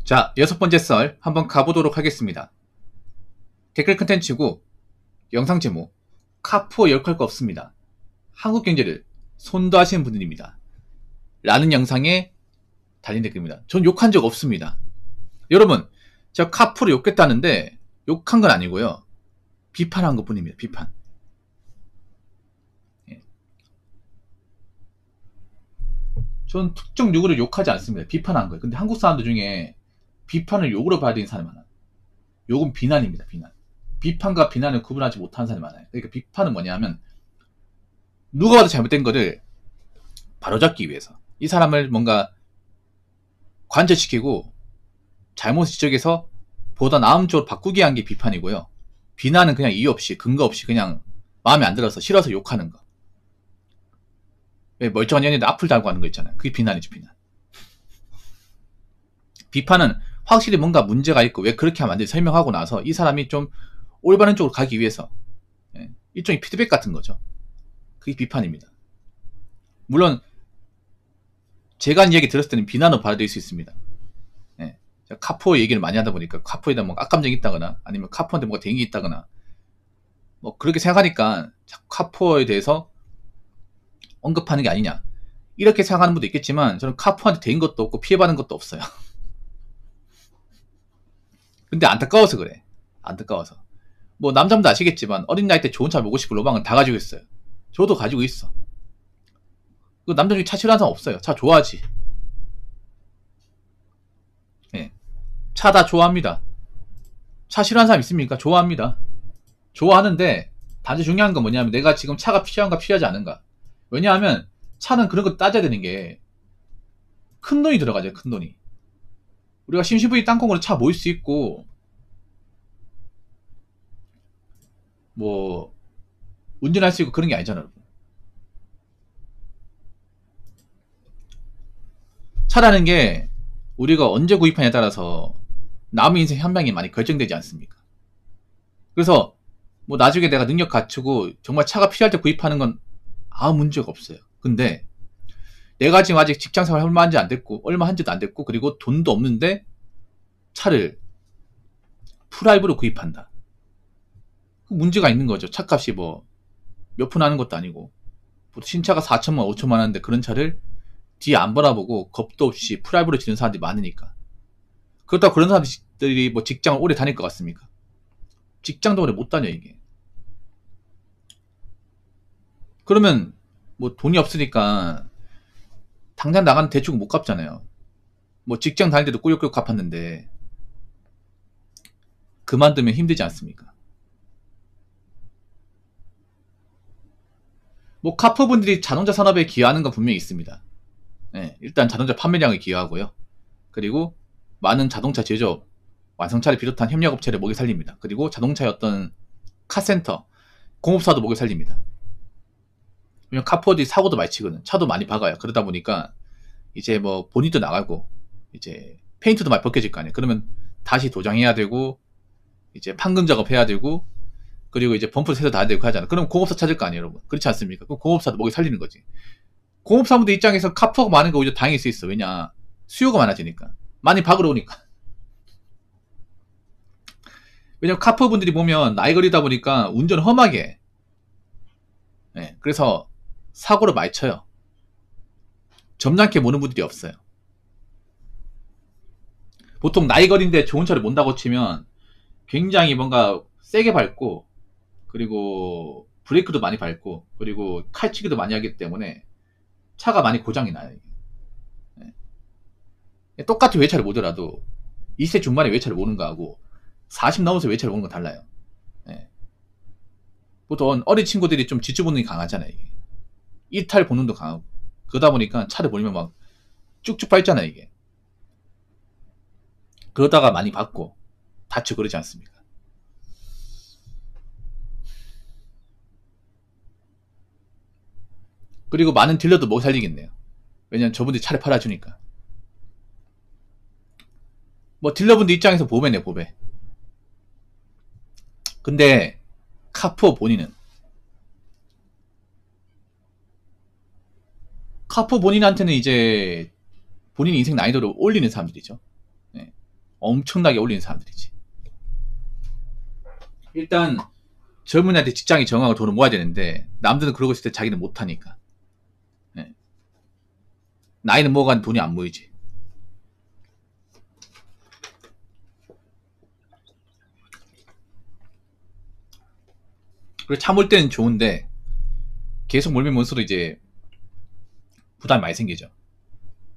자, 6번째 썰 한번 가보도록 하겠습니다. 댓글 컨텐츠고 영상 제목 카푸어 욕할 거 없습니다. 한국 경제를 손도 하시는 분들입니다. 라는 영상에 달린 댓글입니다. 전 욕한 적 없습니다. 여러분, 제가 카푸어를 욕했다는데 욕한 건 아니고요. 비판한 것 뿐입니다. 비판. 전 특정 누구를 욕하지 않습니다. 비판한 거예요. 근데 한국 사람들 중에 비판을 욕으로 봐야 되는 사람이 많아요. 욕은 비난입니다. 비난. 비판과 비난을 구분하지 못하는 사람이 많아요. 그러니까 비판은 뭐냐면 누가 봐도 잘못된 거를 바로잡기 위해서 이 사람을 뭔가 관철시키고 잘못 지적해서 보다 나은 쪽으로 바꾸게 한 게 비판이고요. 비난은 그냥 이유 없이 근거 없이 그냥 마음에 안 들어서 싫어서 욕하는 거. 왜 멀쩡한 연예인들 악플 달고 하는 거 있잖아요. 그게 비난이죠. 비난. 비판은 확실히 뭔가 문제가 있고 왜 그렇게 하면 안 되지 설명하고 나서 이 사람이 좀 올바른 쪽으로 가기 위해서 일종의 피드백 같은 거죠. 그게 비판입니다. 물론 제가 한 이야기 들었을 때는 비난으로 받아들일 수 있습니다. 카푸어 얘기를 많이 하다 보니까 카푸어에다 뭐 악감정이 있다거나 아니면 카푸어한테 뭐가 된 게 있다거나 뭐 그렇게 생각하니까 카푸어에 대해서 언급하는 게 아니냐 이렇게 생각하는 분도 있겠지만 저는 카푸어한테 된 것도 없고 피해받은 것도 없어요. 근데 안타까워서 그래. 안타까워서. 뭐 남자분도 아시겠지만 어린 나이 때 좋은 차 보고 싶고 로망은 다 가지고 있어요. 저도 가지고 있어. 그 남자 중에 차 싫어하는 사람 없어요. 차 좋아하지. 차 다 좋아합니다. 차 싫어하는 사람 있습니까? 좋아합니다. 좋아하는데 단지 중요한 건 뭐냐면 내가 지금 차가 필요한가 필요하지 않은가. 왜냐하면 차는 그런 거 따져야 되는 게 큰 돈이 들어가죠. 큰 돈이. 우리가 심심풀이 땅콩으로 차 모일 수 있고 뭐 운전할 수 있고 그런 게 아니잖아요. 차라는 게 우리가 언제 구입하냐에 따라서 남의 인생 한 방이 많이 결정되지 않습니까? 그래서 뭐 나중에 내가 능력 갖추고 정말 차가 필요할 때 구입하는 건 아무 문제가 없어요. 근데 내가 지금 아직 직장생활 얼마 한지 안 됐고 얼마 한지도 안 됐고 그리고 돈도 없는데 차를 풀할부로 구입한다. 문제가 있는 거죠. 차값이 뭐 몇 푼 하는 것도 아니고 신차가 4천만 5천만 하는데 그런 차를 뒤에 안 바라보고 겁도 없이 풀할부로 지는 사람들이 많으니까. 그렇다고 그런 사람들이 뭐 직장을 오래 다닐 것 같습니까? 직장도 오래 못 다녀 이게. 그러면 뭐 돈이 없으니까 당장 나가는 대출은 못 갚잖아요. 뭐 직장 다닐 때도 꾸역꾸역 갚았는데 그만두면 힘들지 않습니까? 뭐 카푸어분들이 자동차 산업에 기여하는 건 분명히 있습니다. 일단 자동차 판매량을 기여하고요. 그리고 많은 자동차 제조업, 완성차를 비롯한 협력업체를 목에 살립니다. 그리고 자동차의 어떤 카센터, 공업사도 목에 살립니다. 왜냐면 카푸어들이 사고도 많이 치거든. 차도 많이 박아요. 그러다 보니까 이제 뭐 보닛도 나가고 이제 페인트도 많이 벗겨질 거 아니에요. 그러면 다시 도장해야 되고 이제 판금 작업해야 되고 그리고 이제 범프 새도 다 되고 하잖아. 그럼 공업사 찾을 거 아니에요, 여러분. 그렇지 않습니까? 그럼 공업사도 목에 살리는 거지. 공업사분들 입장에서 카푸어가 많은 거 오히려 다행일 수 있어. 왜냐? 수요가 많아지니까. 많이 박으러 오니까. 왜냐면 카푸어분들이 보면 나이 걸리다 보니까 운전 험하게 해. 그래서 사고를 많이 쳐요. 점잖게 모는 분들이 없어요. 보통 나이 걸린데 좋은 차를 몬다고 치면 굉장히 뭔가 세게 밟고 그리고 브레이크도 많이 밟고 그리고 칼치기도 많이 하기 때문에 차가 많이 고장이 나요. 똑같이 외차를 모더라도 20세 중반에 외차를 모는 거하고 40 넘어서 외차를 모는 건 달라요. 보통 어린 친구들이 좀 지주 본능이 강하잖아요. 이게. 이탈 본능도 강하고 그러다 보니까 차를 몰면 막 쭉쭉 밟잖아요. 이게. 그러다가 많이 받고 다치고 그러지 않습니까? 그리고 많은 딜러도 못 살리겠네요. 왜냐면 저분들이 차를 팔아주니까. 뭐 딜러분들 입장에서 보배네 보배. 근데 카푸어 본인한테는 이제 본인 인생 난이도를 올리는 사람들이죠. 엄청나게 올리는 사람들이지. 일단 젊은 애한테 직장이 정하고 돈을 모아야 되는데 남들은 그러고 있을 때 자기는 못하니까. 네. 나이는 먹어가는 돈이 안 모이지. 그리고 참을 때는 좋은데 계속 몰면 몰수록 이제 부담이 많이 생기죠.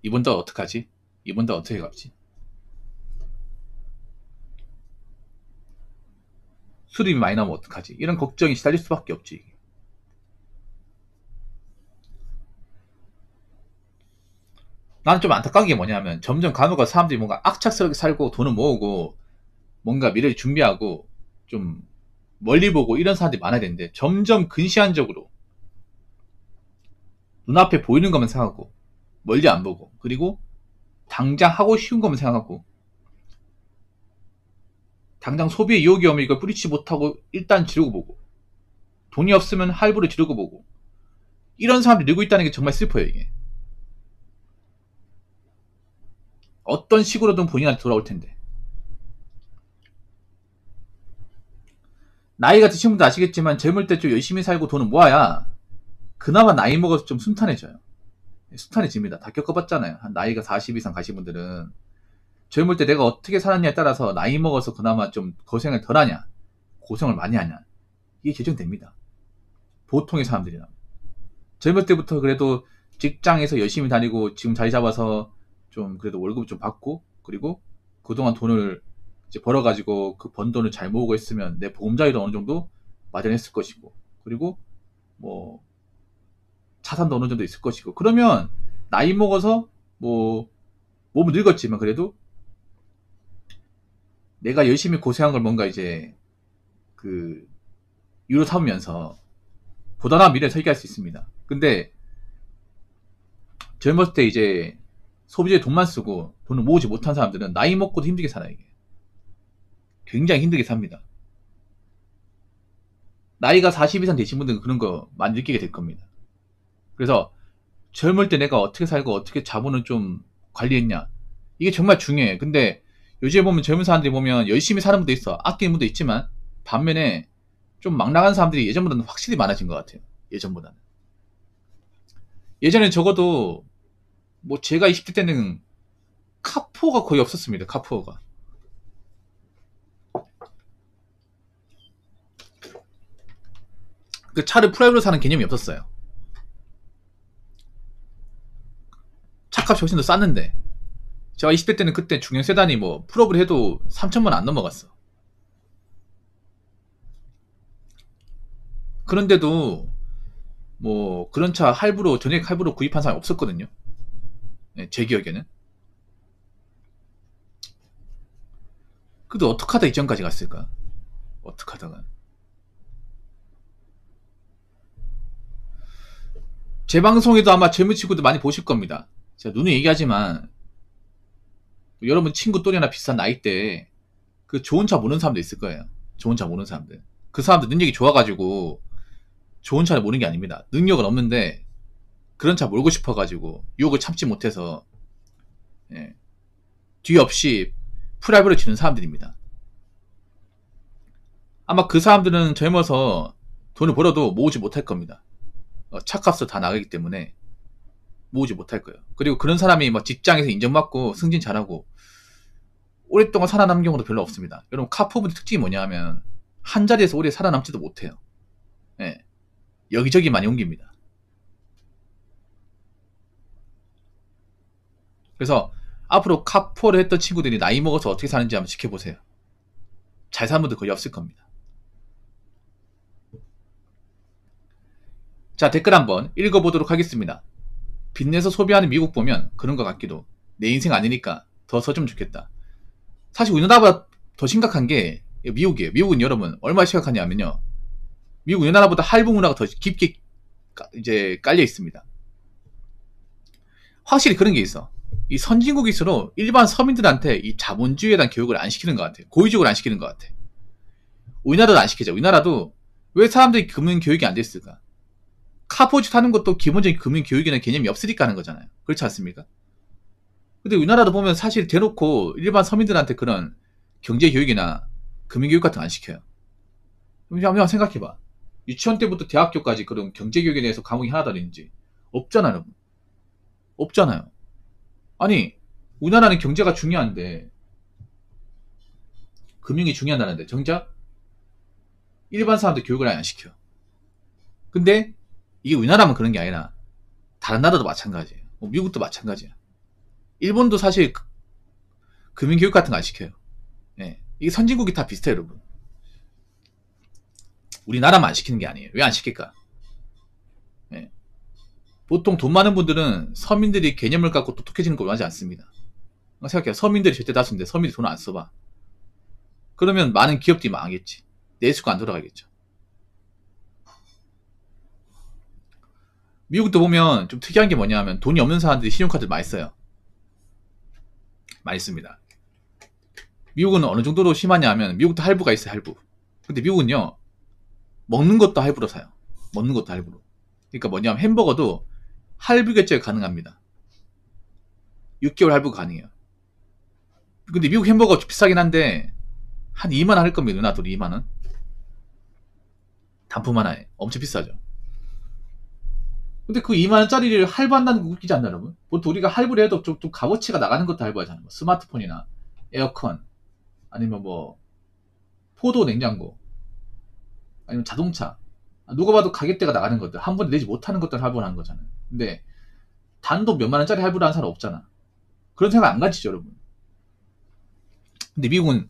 이번 달 어떡하지? 이번 달 어떻게 갚지? 수입이 많이 나오면 어떡하지? 이런 걱정이 시달릴 수밖에 없지. 나는 좀 안타까운 게 뭐냐면 점점 간호가 사람들이 뭔가 악착스럽게 살고 돈을 모으고 뭔가 미래를 준비하고 좀 멀리 보고 이런 사람들이 많아야 되는데 점점 근시안적으로 눈앞에 보이는 것만 생각하고 멀리 안 보고 그리고 당장 하고 쉬운 것만 생각하고 당장 소비의 유혹이 오면 이걸 뿌리치 못하고 일단 지르고 보고 돈이 없으면 할부를 지르고 보고 이런 사람들이 늘고 있다는 게 정말 슬퍼요. 이게 어떤 식으로든 본인한테 돌아올 텐데 나이가 드신 분도 아시겠지만 젊을 때 좀 열심히 살고 돈을 모아야 그나마 나이 먹어서 좀 순탄해져요. 순탄해집니다. 다 겪어봤잖아요. 한 나이가 40 이상 가신 분들은 젊을 때 내가 어떻게 살았냐에 따라서 나이 먹어서 그나마 좀 고생을 덜 하냐 고생을 많이 하냐 이게 결정됩니다. 보통의 사람들이라 젊을 때부터 그래도 직장에서 열심히 다니고 지금 자리 잡아서 좀 그래도 월급 좀 받고 그리고 그동안 돈을 이제 벌어가지고 그 번 돈을 잘 모으고 했으면 내 보험자리도 어느 정도 마련했을 것이고 그리고 뭐 자산도 어느 정도 있을 것이고 그러면 나이 먹어서 뭐 몸은 늙었지만 그래도 내가 열심히 고생한 걸 뭔가 이제 그 유로 삼으면서 보다나 미래를 설계할 수 있습니다. 근데 젊었을 때 이제 소비재에 돈만 쓰고 돈을 모으지 못한 사람들은 나이 먹고도 힘들게 살아요. 이게 굉장히 힘들게 삽니다. 나이가 40 이상 되신 분들은 그런 거 많이 느끼게 될 겁니다. 그래서 젊을 때 내가 어떻게 살고 어떻게 자본을 좀 관리했냐 이게 정말 중요해. 근데 요즘에 보면 젊은 사람들이 보면 열심히 사는 분도 있어. 아끼는 분도 있지만 반면에 좀 막 나간 사람들이 예전보다는 확실히 많아진 것 같아요. 예전보다는. 예전에 적어도 뭐 제가 20대 때는 카푸어가 거의 없었습니다. 카푸어가. 그 차를 프라이브로 사는 개념이 없었어요. 차값이 훨씬 더 쌌는데 제가 20대 때는 그때 중형 세단이 뭐 풀업을 해도 3천만 원 안 넘어갔어. 그런데도 뭐 그런 차 할부로 전액 할부로 구입한 사람이 없었거든요. 네, 제 기억에는. 그래도 어떻게 하다 이전까지 갔을까? 어떻게 하다가 제 방송에도 아마 젊은 친구들 많이 보실 겁니다. 제가 누누이 얘기하지만 여러분 친구 또래나 비슷한 나이대에 그 좋은 차 모르는 사람도 있을 거예요. 좋은 차 모르는 사람들. 그 사람들 능력이 좋아가지고 좋은 차를 모르는 게 아닙니다. 능력은 없는데 그런 차 몰고 싶어가지고 유혹을 참지 못해서 예, 뒤 없이 프라이브를 치는 사람들입니다. 아마 그 사람들은 젊어서 돈을 벌어도 모으지 못할 겁니다. 차값을 다 나가기 때문에 모으지 못할 거예요. 그리고 그런 사람이 막 직장에서 인정받고 승진 잘하고 오랫동안 살아남은 경우도 별로 없습니다. 여러분 카푸어분의 특징이 뭐냐 하면 한 자리에서 오래 살아남지도 못해요. 예, 여기저기 많이 옮깁니다. 그래서 앞으로 카푸어를 했던 친구들이 나이 먹어서 어떻게 사는지 한번 지켜보세요. 잘 사는 분들 거의 없을 겁니다. 자, 댓글 한번 읽어보도록 하겠습니다. 빚내서 소비하는 미국 보면 그런 것 같기도. 내 인생 아니니까 더 써주면 좋겠다. 사실 우리나라보다 더 심각한 게 미국이에요. 미국은 여러분 얼마나 심각하냐면요. 미국 우리나라보다 할부 문화가 더 깊게 이제 깔려 있습니다. 확실히 그런 게 있어. 이 선진국일수록 일반 서민들한테 이 자본주의에 대한 교육을 안 시키는 것 같아. 고의적으로 안 시키는 것 같아. 우리나라도 안 시키죠. 우리나라도 왜 사람들이 금융 교육이 안 됐을까? 카포지 타는 것도 기본적인 금융 교육이나 개념이 없으니까 하는 거잖아요. 그렇지 않습니까? 근데 우리나라도 보면 사실 대놓고 일반 서민들한테 그런 경제 교육이나 금융 교육 같은 거 안 시켜요. 한번 생각해봐. 유치원 때부터 대학교까지 그런 경제 교육에 대해서 과목이 하나도 아닌지 없잖아요, 여러분. 없잖아요. 아니, 우리나라는 경제가 중요한데, 금융이 중요하다는데 정작 일반 사람들 교육을 아예 안 시켜. 근데 이게 우리나라만 그런 게 아니라 다른 나라도 마찬가지예요. 뭐 미국도 마찬가지야. 일본도 사실 금융교육 같은 거 안 시켜요. 예. 이게 선진국이 다 비슷해요, 여러분. 우리나라만 안 시키는 게 아니에요. 왜 안 시킬까? 예. 보통 돈 많은 분들은 서민들이 개념을 갖고 똑똑해지는 걸 원하지 않습니다. 생각해요. 서민들이 절대 다수인데 서민들이 돈을 안 써봐. 그러면 많은 기업들이 망하겠지. 내수가 안 돌아가겠죠. 미국도 보면 좀 특이한 게 뭐냐 면 돈이 없는 사람들이 신용카드를 많이 써요. 많이 씁니다. 미국은 어느 정도로 심하냐 하면 미국도 할부가 있어요. 할부. 근데 미국은요, 먹는 것도 할부로 사요. 먹는 것도 할부로. 그러니까 뭐냐면 햄버거도 할부 결제가 가능합니다. 6개월 할부가 가능해요. 근데 미국 햄버거 비싸긴 한데 한 2만원 할 겁니다. 누나 둘이 2만원. 단품 하나에. 엄청 비싸죠. 근데 그 2만원짜리를 할부한다는 거 웃기지 않나, 여러분? 보통 우리가 할부를 해도 좀 값어치가 나가는 것도 할부하잖아요. 뭐 스마트폰이나 에어컨, 아니면 뭐 포도 냉장고, 아니면 자동차. 누가 봐도 가격대가 나가는 것들, 한 번에 내지 못하는 것들 할부를 하는 거잖아요. 근데 단돈 몇만원짜리 할부를 하는 사람 없잖아. 그런 생각 안 가지죠, 여러분. 근데 미국은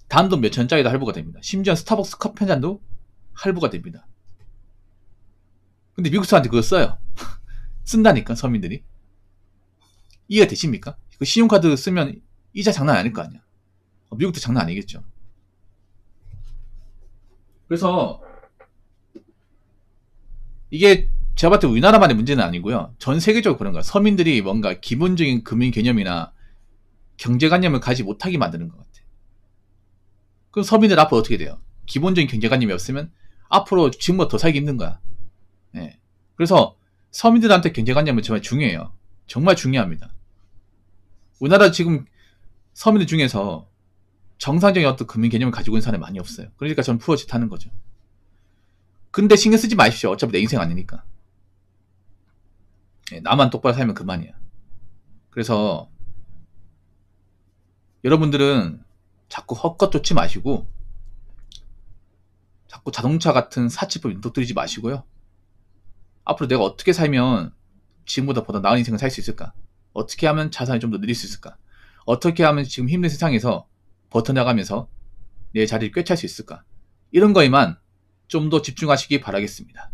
단돈 몇천원짜리도 할부가 됩니다. 심지어 스타벅스 커피 한 잔도 할부가 됩니다. 근데 미국 사람한테 그거 써요. 쓴다니까, 서민들이. 이해가 되십니까? 그 신용카드 쓰면 이자 장난 아닐 거 아니야. 미국도 장난 아니겠죠. 그래서 이게 제가 봤을 때 우리나라만의 문제는 아니고요. 전 세계적으로 그런 거야. 서민들이 뭔가 기본적인 금융 개념이나 경제관념을 가지 못하게 만드는 것 같아. 그럼 서민들 앞으로 어떻게 돼요? 기본적인 경제관념이 없으면 앞으로 지금보다 더 살기 힘든 거야. 예. 그래서 서민들한테 경제관념은 정말 중요해요. 정말 중요합니다. 우리나라 지금 서민들 중에서 정상적인 어떤 금융 개념을 가지고 있는 사람이 많이 없어요. 그러니까 저는 풀어짓 하는 거죠. 근데 신경 쓰지 마십시오. 어차피 내 인생 아니니까. 예, 나만 똑바로 살면 그만이야. 그래서 여러분들은 자꾸 헛것 쫓지 마시고 자꾸 자동차 같은 사치법 윤덕들이지 마시고요. 앞으로 내가 어떻게 살면 지금보다 보다 나은 인생을 살 수 있을까? 어떻게 하면 자산이 좀 더 늘릴 수 있을까? 어떻게 하면 지금 힘든 세상에서 버텨나가면서 내 자리를 꿰찰 수 있을까? 이런 거에만 좀 더 집중하시기 바라겠습니다.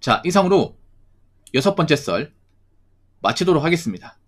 자, 이상으로 6번째 썰 마치도록 하겠습니다.